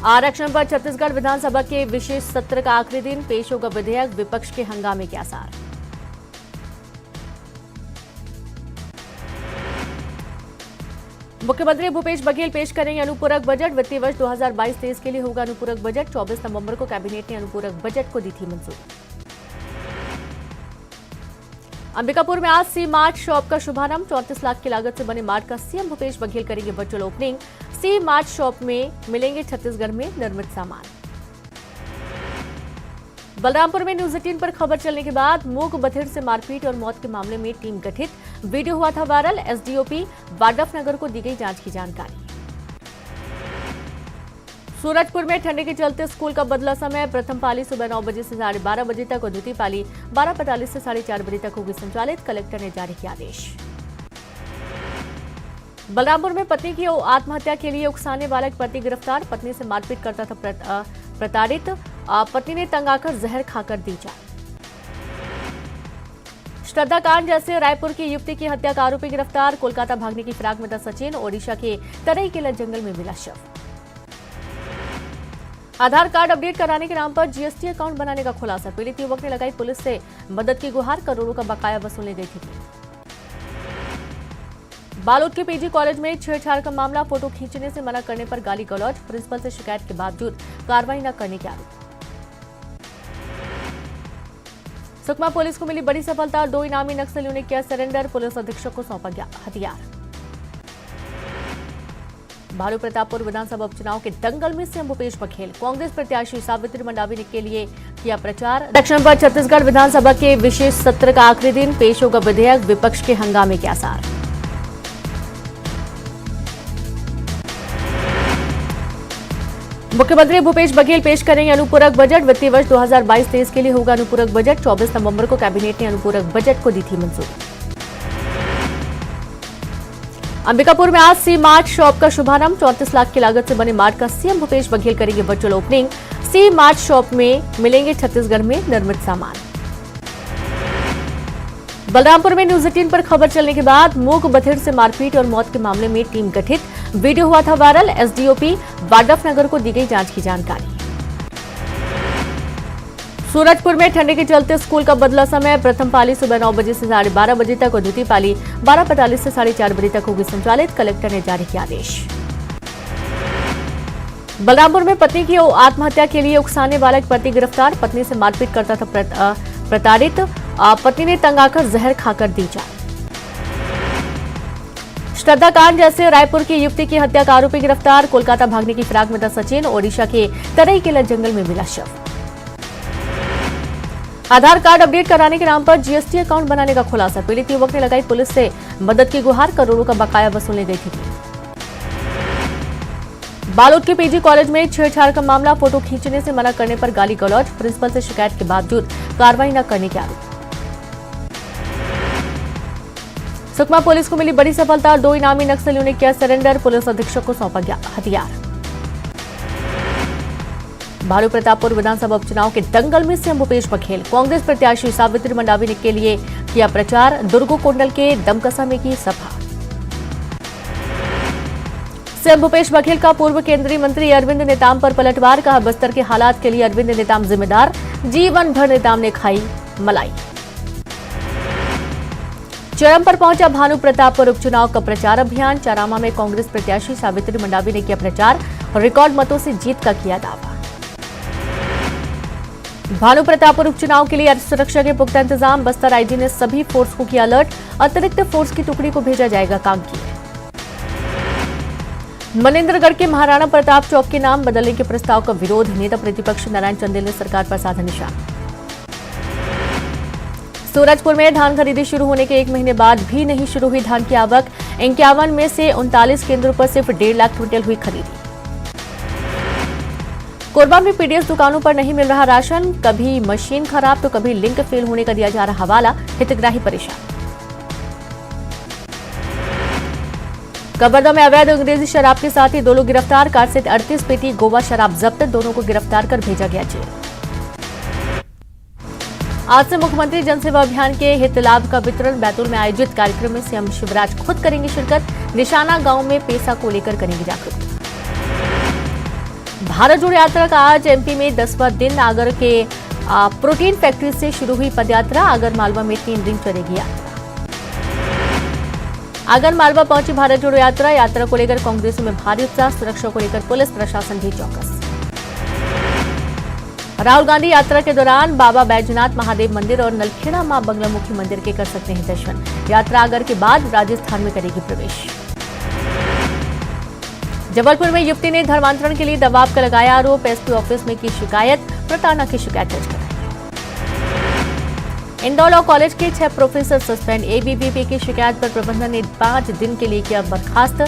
आरक्षण पर छत्तीसगढ़ विधानसभा के विशेष सत्र का आखिरी दिन, पेश होगा विधेयक, विपक्ष के हंगामे के आसार। मुख्यमंत्री भूपेश बघेल पेश करेंगे अनुपूरक बजट। वित्तीय वर्ष 2022-23 के लिए होगा अनुपूरक बजट। 24 नवंबर को कैबिनेट ने अनुपूरक बजट को दी थी मंजूरी। अंबिकापुर में आज सी मार्ट शॉप का शुभारंभ। 34 लाख की लागत से बने मार्ट का सीएम भूपेश बघेल करेंगे वर्चुअल ओपनिंग। सी मार्ट शॉप में मिलेंगे छत्तीसगढ़ में निर्मित सामान। बलरामपुर में न्यूज 18 पर खबर चलने के बाद मूक बधिर से मारपीट और मौत के मामले में टीम गठित। वीडियो हुआ था वायरल। एसडीओपी वाड्रफनगर को दी गई जांच की जानकारी। सूरजपुर में ठंडी के चलते स्कूल का बदला समय। प्रथम पाली सुबह 9 बजे से 12:30 बजे तक और द्वितीय पाली 12:45 से 4:30 बजे तक होगी संचालित। कलेक्टर ने जारी किया आदेश। बलरामपुर में पत्नी की आत्महत्या के लिए उकसाने वाला एक पति गिरफ्तार। पत्नी से मारपीट करता था प्रताड़ित। पत्नी ने तंग आकर जहर खाकर दी जान। श्रद्धा कांड जैसे रायपुर की युवती की हत्या का आरोपी गिरफ्तार। कोलकाता भागने की फिराक में था सचिन। ओडिशा के तरईकेला जंगल में मिला शव। आधार कार्ड अपडेट कराने के नाम पर जीएसटी अकाउंट बनाने का खुलासा। पीड़ित युवक ने लगाई पुलिस से मदद की गुहार। करोड़ों का बकाया वसूलने गई थी। बालोद के पीजी कॉलेज में छेड़छाड़ का मामला। फोटो खींचने से मना करने पर गाली गलौज। प्रिंसिपल से शिकायत के बावजूद कार्रवाई न करने के आरोप। सुकमा पुलिस को मिली बड़ी सफलता। 2 इनामी नक्सलियों ने किया सरेंडर। पुलिस अधीक्षक को सौंपा गया हथियार। भालू प्रतापपुर विधानसभा उपचुनाव के दंगल में सीएम भूपेश बघेल। कांग्रेस प्रत्याशी सावित्री मंडावी ने के लिए किया प्रचार। आरक्षण पर छत्तीसगढ़ विधानसभा के विशेष सत्र का आखिरी दिन, पेश होगा विधेयक, विपक्ष के हंगामे के आसार। मुख्यमंत्री भूपेश बघेल पेश करेंगे अनुपूरक बजट। वित्तीय वर्ष 2022-23 के लिए होगा अनुपूरक बजट। 24 नवंबर को कैबिनेट ने अनुपूरक बजट को दी थी मंजूरी। अंबिकापुर में आज सी मार्ट शॉप का शुभारंभ। 34 लाख की लागत से बने मार्ट का सीएम भूपेश बघेल करेंगे वर्चुअल ओपनिंग। सी मार्ट शॉप में मिलेंगे छत्तीसगढ़ में निर्मित सामान। बलरामपुर में न्यूज 18 पर खबर चलने के बाद मूक बधिर से मारपीट और मौत के मामले में टीम गठित। वीडियो हुआ था वायरल। एसडीओपी वाड्रफनगर को दी गई जांच की जानकारी। सूरजपुर में ठंडी के चलते स्कूल का बदला समय। प्रथम पाली सुबह 9 बजे से 12:30 बजे तक और द्वितीय पाली 12:45 से 4:30 बजे तक होगी संचालित। कलेक्टर ने जारी किया आदेश। बलरामपुर में पत्नी की आत्महत्या के लिए उकसाने वाला एक पति गिरफ्तार। पत्नी से मारपीट करता था प्रताड़ित। पत्नी ने तंग आकर जहर खाकर दी जान। श्रद्धा कांड जैसे रायपुर की युवती की हत्या का आरोपी गिरफ्तार। कोलकाता भागने की फिराक में था सचिन। ओडिशा के तरईकेला जंगल में मिला शव। आधार कार्ड अपडेट कराने के नाम पर जीएसटी अकाउंट बनाने का खुलासा। पीड़ित युवक ने लगाई पुलिस से मदद की गुहार। करोड़ों का बकाया वसूलने गई थी। बालोद के पीजी कॉलेज में छेड़छाड़ का मामला। फोटो खींचने से मना करने पर गाली गलौज। प्रिंसिपल से शिकायत के बावजूद कार्रवाई न करने के आरोप। सुकमा पुलिस को मिली बड़ी सफलता। 2 इनामी नक्सलियों ने किया सरेंडर। पुलिस अधीक्षक को सौंपा गया हथियार। भालू प्रतापपुर विधानसभा उपचुनाव के दंगल में सीएम भूपेश बघेल। कांग्रेस प्रत्याशी सावित्री मंडावी ने के लिए किया प्रचार। दुर्गोकोंडल के दमकसा में की सभा। सीएम भूपेश बघेल का पूर्व केंद्रीय मंत्री अरविंद नेताम पर पलटवार। कहा, बस्तर के हालात के लिए अरविंद नेताम जिम्मेदार। जीवन भर नेताम ने खाई मलाई। चरम पर पहुंचा भानु प्रतापपुर उपचुनाव का प्रचार अभियान। चारामा में कांग्रेस प्रत्याशी सावित्री मंडावी ने किया प्रचार। रिकॉर्ड मतों से जीत का किया दावा। भानु प्रतापपुर उपचुनाव के लिए सुरक्षा के पुख्ता इंतजाम। बस्तर आईजी ने सभी फोर्स को किया अलर्ट। अतिरिक्त फोर्स की टुकड़ी को भेजा जाएगा कांकेर। मनेंद्रगढ़ के महाराणा प्रताप चौक के नाम बदलने के प्रस्ताव का विरोध। नेता प्रतिपक्ष नारायण चंदेल ने सरकार पर साधा निशाना। सूरजपुर में धान खरीदी शुरू होने के 1 महीने बाद भी नहीं शुरू हुई धान की आवक। 51 में से 39 केंद्रों पर सिर्फ 1.5 लाख क्विंटल हुई खरीदी। कोरबा में पीडीएस दुकानों पर नहीं मिल रहा राशन। कभी मशीन खराब तो कभी लिंक फेल होने का दिया जा रहा हवाला। हितग्राही परेशान। कबरदा में अवैध अंग्रेजी शराब के साथ ही 2 लोग गिरफ्तार। कार से 38 पेटी गोवा शराब जब्त। दोनों को गिरफ्तार कर भेजा गया जेल। आज से मुख्यमंत्री जनसेवा अभियान के हित लाभ का वितरण। बैतूल में आयोजित कार्यक्रम में सीएम शिवराज खुद करेंगे शिरकत। निशाना गांव में पेसा को लेकर करेंगे जागरूकता। भारत जोड़ो यात्रा का आज एमपी में 10वां दिन। आगर के प्रोटीन फैक्ट्री से शुरू हुई पदयात्रा। आगर मालवा में 3 दिन चलेगी यात्रा। आगर मालवा पहुंची भारत जोड़ो यात्रा। यात्रा को लेकर कांग्रेसियों में भारी उत्साह। सुरक्षा को लेकर पुलिस प्रशासन भी चौकस। राहुल गांधी यात्रा के दौरान बाबा बैजनाथ महादेव मंदिर और नलखेड़ा मां बंगलामुखी मंदिर के कर सकते हैं दर्शन। यात्रा आगर के बाद राजस्थान में करेगी प्रवेश। जबलपुर में युवती ने धर्मांतरण के लिए दबाव का लगाया आरोप। एसपी ऑफिस में की शिकायत। प्रताड़ना की शिकायत दर्ज कराई। इंदौर लॉ कॉलेज के 6 प्रोफेसर सस्पेंड। एबीवीपी की शिकायत पर प्रबंधन ने 5 दिन के लिए किया बर्खास्त।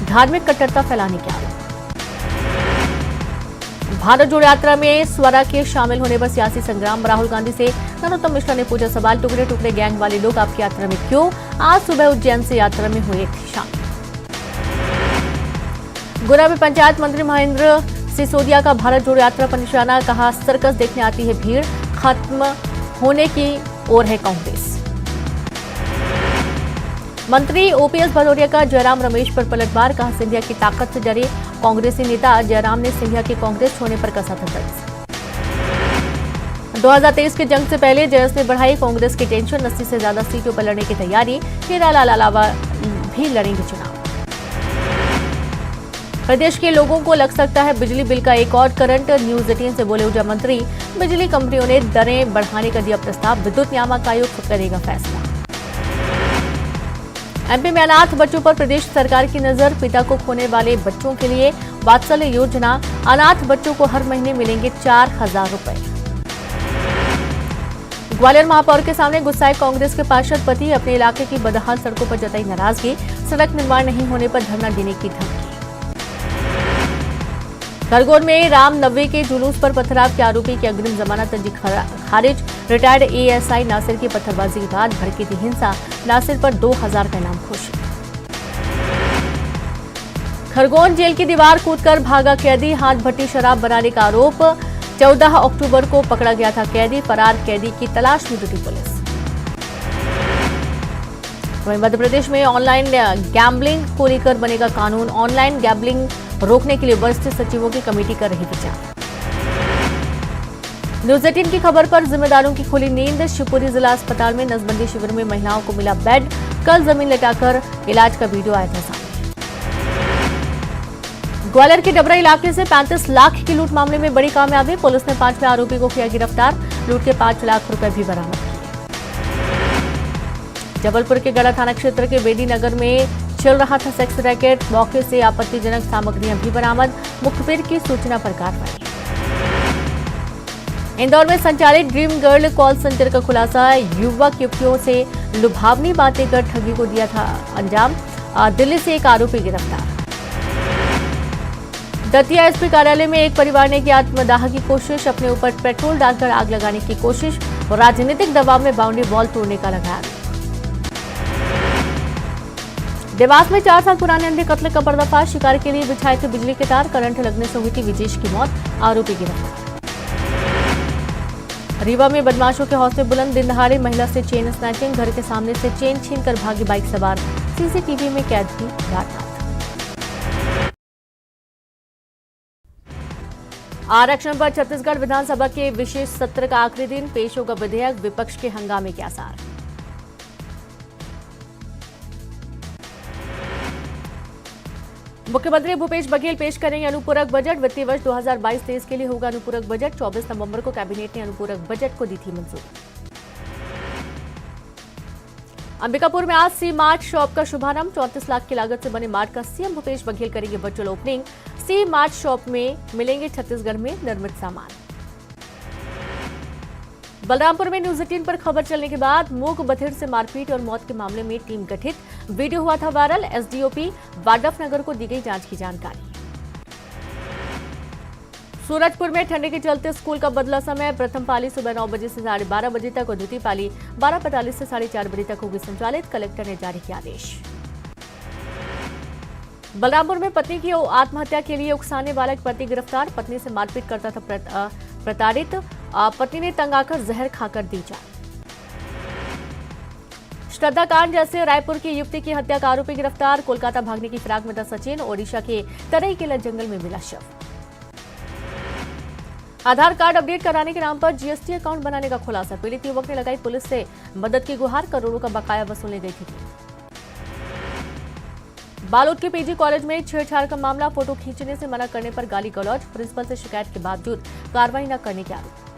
धार्मिक कट्टरता फैलाने के आरोप। भारत जोड़ो यात्रा में स्वरा के शामिल होने पर सियासी संग्राम। राहुल गांधी से नरोत्तम मिश्रा ने पूछा सवाल। टुकड़े टुकड़े गैंग वाले लोग आपकी यात्रा में क्यों? आज सुबह उज्जैन से यात्रा में हुए थे शामिल। गुना में पंचायत मंत्री महेंद्र सिसोदिया का भारत जोड़ो यात्रा पर निशाना। कहा सर्कस देखने आती है भीड़। खत्म होने की ओर है कांग्रेस। मंत्री ओपीएस भदौरिया का जयराम रमेश पर पलटवार। कहा सिंधिया की ताकत से डरे कांग्रेसी नेता। जयराम ने सिंधिया की कांग्रेस छोड़ने पर कसा था तंज। 2023 के जंग से पहले जयस ने बढ़ाई कांग्रेस की टेंशन। 80 से ज्यादा सीटों पर लड़ने की तैयारी। हीरालाल अलावा भी लड़ेंगे चुनाव। प्रदेश के लोगों को लग सकता है बिजली बिल का एक और करंट। न्यूज 18 से बोले ऊर्जा मंत्री। बिजली कंपनियों ने दरें बढ़ाने का दिया प्रस्ताव। विद्युत नियामक आयोग करेगा फैसला। एमपी में अनाथ बच्चों पर प्रदेश सरकार की नजर। पिता को खोने वाले बच्चों के लिए वात्सल्य योजना। अनाथ बच्चों को हर महीने मिलेंगे 4,000 रुपए। ग्वालियर महापौर के सामने गुस्साए कांग्रेस के पार्षद पति। अपने इलाके की बदहाल सड़कों पर जताई नाराजगी। सड़क निर्माण नहीं होने पर धरना देने की धमकी। खरगोन में रामनवमी के जुलूस पर पथराव के आरोपी की अग्रिम जमानत अर्जी खारिज। रिटायर्ड एएसआई नासिर की पत्थरबाजी के बाद भड़की थी हिंसा। नासिर पर 2,000 का इनाम घोषित। खरगोन जेल की दीवार कूदकर भागा कैदी। हाथ भट्टी शराब बनाने का आरोप। 14 अक्टूबर को पकड़ा गया था कैदी। फरार कैदी की तलाश में जुटी पुलिस। वहीं मध्य प्रदेश में ऑनलाइन गैम्बलिंग को लेकर बनेगा कानून। ऑनलाइन गैम्बलिंग रोकने के लिए वरिष्ठ सचिवों की कमेटी कर रही विचार। न्यूज 18 की खबर पर जिम्मेदारों की खुली नींद। शिवपुरी जिला अस्पताल में नसबंदी शिविर में महिलाओं को मिला बेड। कल जमीन लटाकर इलाज का वीडियो आया था सामने। ग्वालियर के डबरा इलाके से 35 लाख की लूट मामले में बड़ी कामयाबी। पुलिस ने 5वें आरोपी को किया गिरफ्तार। लूट के 5 लाख रुपए भी बरामद किए। जबलपुर के गढ़ा थाना क्षेत्र के बेदी नगर में चल रहा था सेक्स रैकेट। मौके से आपत्तिजनक सामग्रियां भी बरामद। मुखबिर की सूचना पर कार्रवाई। इंदौर में संचालित ड्रीम गर्ल कॉल सेंटर का खुलासा। युवक युवतियों से लुभावनी बातें कर ठगी को दिया था अंजाम। दिल्ली से एक आरोपी गिरफ्तार। दतिया एसपी कार्यालय में एक परिवार ने की आत्मदाह की कोशिश। अपने ऊपर पेट्रोल डालकर आग लगाने की कोशिश और राजनीतिक दबाव में बाउंड्री वॉल तोड़ने का लगाया। देवास में 4 साल पुराने अंधे कत्ल का पर्दाफाश। शिकार के लिए बिछाए थे बिजली के तार। करंट लगने से हुई थी विजेश की मौत। आरोपी गिरफ्तार। रीवा में बदमाशों के हौसले बुलंद। दिन दहाड़े महिला से चेन स्नैचिंग। घर के सामने से चेन छीनकर भागी बाइक सवार। सीसीटीवी में कैद थी वारदात। आरक्षण पर छत्तीसगढ़ विधानसभा के विशेष सत्र का आखिरी दिन। पेश होगा विधेयक। विपक्ष के हंगामे के आसार। मुख्यमंत्री भूपेश बघेल पेश करेंगे अनुपूरक बजट। वित्तीय वर्ष 2022-23 के लिए होगा अनुपूरक बजट। 24 नवंबर को कैबिनेट ने अनुपूरक बजट को दी थी मंजूरी। अंबिकापुर में आज सी मार्ट शॉप का शुभारंभ। 34 लाख की लागत से बने मार्ट का सीएम भूपेश बघेल करेंगे वर्चुअल ओपनिंग। सी मार्ट शॉप में मिलेंगे छत्तीसगढ़ में निर्मित सामान। बलरामपुर में न्यूज 18 पर खबर चलने के बाद मूक बधिर से मारपीट और मौत के मामले में टीम गठित। वीडियो हुआ था वायरल। एसडीओपी वाड्रफनगर को दी गई जांच की जानकारी। सूरजपुर में ठंडी के चलते स्कूल का बदला समय। प्रथम पाली सुबह 9 बजे से 12:30 बजे तक और द्वितीय पाली 12:45 से 4:30 बजे तक होगी संचालित। कलेक्टर ने जारी किया आदेश। बलरामपुर में पत्नी की आत्महत्या के लिए उकसाने वाला एक पति गिरफ्तार। पत्नी से मारपीट करता था प्रताड़ित। पत्नी ने तंग आकर जहर खाकर दी जान। श्रद्धा कांड जैसे रायपुर की युवती की हत्या का आरोपी गिरफ्तार। कोलकाता भागने की फिराक में था सचिन। ओडिशा के तरईकेला जंगल में मिला शव। आधार कार्ड अपडेट कराने के नाम पर जीएसटी अकाउंट बनाने का खुलासा। पीड़ित युवक ने लगाई पुलिस से मदद की गुहार, करोड़ों का बकाया वसूलने गई थी। बालोद के पीजी कॉलेज में छेड़छाड़ का मामला, फोटो खींचने से मना करने पर गाली गलौज, प्रिंसिपल से शिकायत के बावजूद कार्रवाई न करने के आरोप।